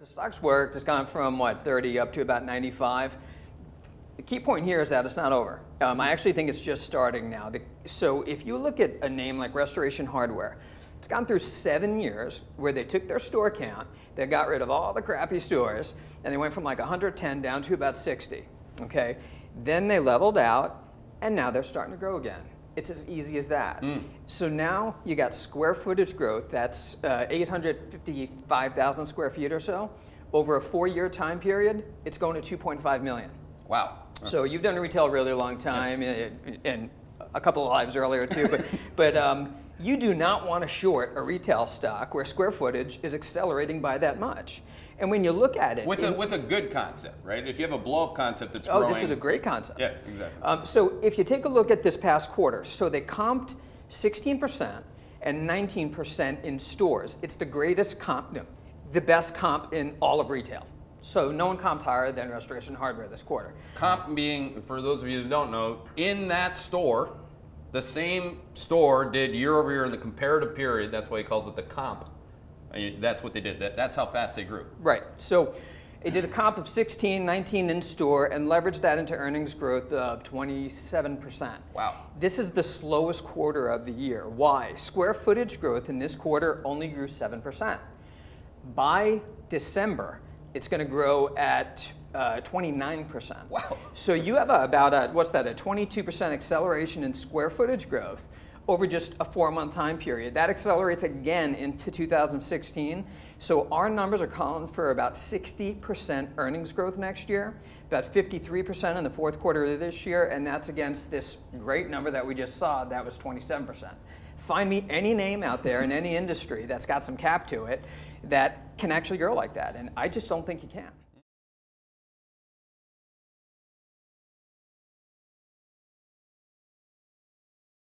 The stock's worked. It's gone from, what, 30 up to about 95. The key point here is that it's not over. I actually think it's just starting now. So if you look at a name like Restoration Hardware, it's gone through 7 years where they took their store count, they got rid of all the crappy stores, and they went from like 110 down to about 60, okay? Then they leveled out, and now they're starting to grow again. It's as easy as that. So now you got square footage growth, that's 855,000 square feet or so. Over a 4-year time period, it's going to 2.5 million. Wow. So you've done retail a really long time, and a couple of lives earlier too, but you do not want to short a retail stock where square footage is accelerating by that much. And when you look at it, with a good concept, right? If you have a blow-up concept that's growing. Oh, this is a great concept. Yeah, exactly. So if you take a look at this past quarter, so they comped 16% and 19% in stores. It's the greatest comp, no, the best comp in all of retail. So no one comped higher than Restoration Hardware this quarter. Comp being, for those of you that don't know, in that store, the same store did year over year in the comparative period. That's why he calls it the comp. That's what they did. That's how fast they grew. Right. So it did a comp of 16, 19 in store, and leveraged that into earnings growth of 27%. Wow. This is the slowest quarter of the year. Why? Square footage growth in this quarter only grew 7%. By December, it's going to grow at 29%. Wow. So you have about a 22% acceleration in square footage growth over just a 4-month time period. That accelerates again into 2016. So our numbers are calling for about 60% earnings growth next year, about 53% in the fourth quarter of this year, and that's against this great number that we just saw, that was 27%. Find me any name out there in any industry that's got some cap to it that can actually grow like that, and I just don't think you can.